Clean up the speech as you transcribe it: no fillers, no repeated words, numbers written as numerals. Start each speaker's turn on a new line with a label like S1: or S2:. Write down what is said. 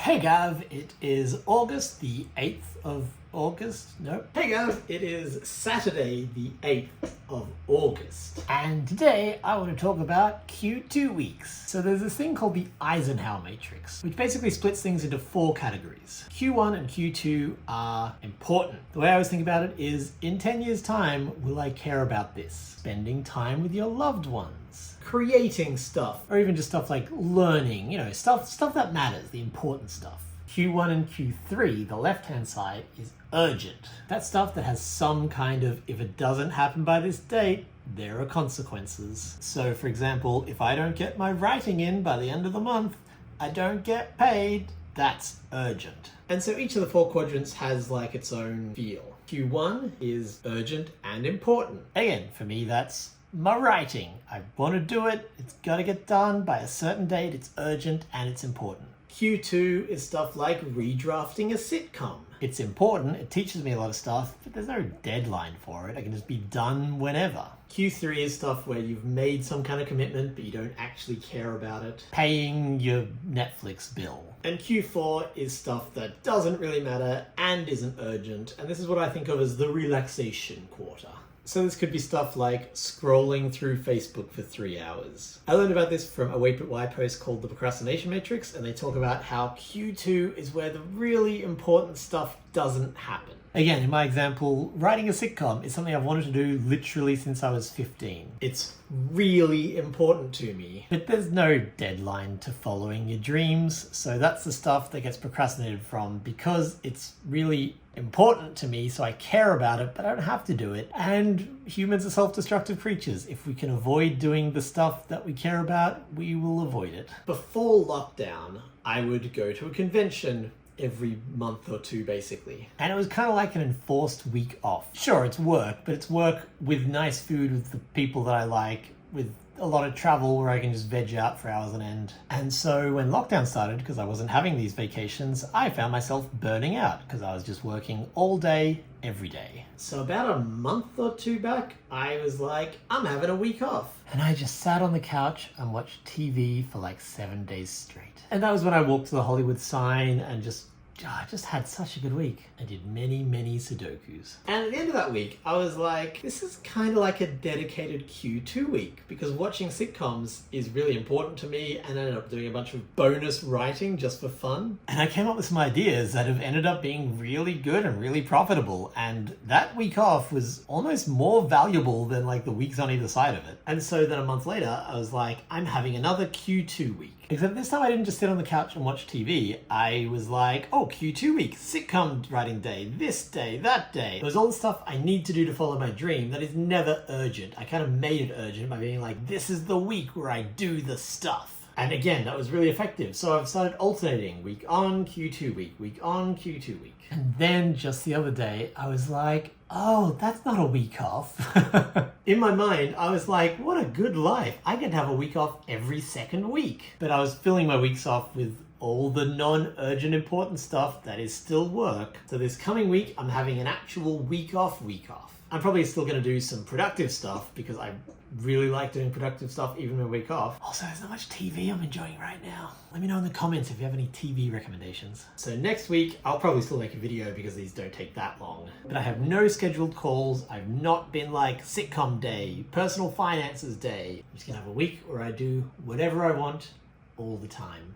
S1: Hey Gav, it is August the 8th of August. No. Hey Gav, it is Saturday the 8th of August. And today I want to talk about Q2 weeks. So there's this thing called the Eisenhower matrix, which basically splits things into 4 categories. Q1 and Q2 are important. The way I always think about it is, in 10 years' time, will I care about this? Spending time with your loved ones, creating stuff, or even just stuff like learning, stuff that matters, the important stuff. Q1 and Q3, the left-hand side, is urgent. That's stuff that has some kind of, if it doesn't happen by this date, there are consequences. So for example, if I don't get my writing in by the end of the month, I don't get paid. That's urgent. And so each of the 4 quadrants has like its own feel. Q1 is urgent and important. Again, for me, that's my writing. I want to do it. It's got to get done by a certain date. It's urgent and it's important. Q2 is stuff like redrafting a sitcom. It's important. It teaches me a lot of stuff, but there's no deadline for it. I can just be done whenever. Q3 is stuff where you've made some kind of commitment, but you don't actually care about it. Paying your Netflix bill. And Q4 is stuff that doesn't really matter and isn't urgent. And this is what I think of as the relaxation quarter. So this could be stuff like scrolling through Facebook for 3 hours. I learned about this from a Wait But Why post called The Procrastination Matrix, and they talk about how Q2 is where the really important stuff doesn't happen. Again, in my example, writing a sitcom is something I've wanted to do literally since I was 15. It's really important to me, but there's no deadline to following your dreams, so that's the stuff that gets procrastinated from because it's really important to me, so I care about it, but I don't have to do it. And humans are self-destructive creatures. If we can avoid doing the stuff that we care about, we will avoid it. Before lockdown, I would go to a convention every month or 2 basically. And it was kind of like an enforced week off. Sure, it's work, but it's work with nice food, with the people that I like, with a lot of travel where I can just veg out for hours on end. And so when lockdown started, because I wasn't having these vacations, I found myself burning out because I was just working all day, every day. So about a month or 2 back, I was like, I'm having a week off. And I just sat on the couch and watched TV for like 7 days straight. And that was when I walked to the Hollywood sign and just had such a good week. I did many, many Sudokus. And at the end of that week, I was like, this is kind of like a dedicated Q2 week because watching sitcoms is really important to me, and I ended up doing a bunch of bonus writing just for fun. And I came up with some ideas that have ended up being really good and really profitable. And that week off was almost more valuable than like the weeks on either side of it. And so then a month later, I was like, I'm having another Q2 week. Except this time I didn't just sit on the couch and watch TV. I was like, oh, Q2 week, sitcom writing day, this day, that day. It was all the stuff I need to do to follow my dream that is never urgent. I kind of made it urgent by being like, this is the week where I do the stuff. And again, that was really effective. So I've started alternating week on, Q2 week on, Q2 week. And then just the other day, I was like, oh, that's not a week off. In my mind, I was like, what a good life. I can have a week off every second week. But I was filling my weeks off with all the non-urgent important stuff that is still work. So this coming week, I'm having an actual week off. I'm probably still going to do some productive stuff because I really like doing productive stuff even when week off. Also, there's not much TV I'm enjoying right now. Let me know in the comments if you have any TV recommendations. So next week, I'll probably still make a video because these don't take that long. But I have no scheduled calls. I've not been like sitcom day, personal finances day. I'm just going to have a week where I do whatever I want all the time.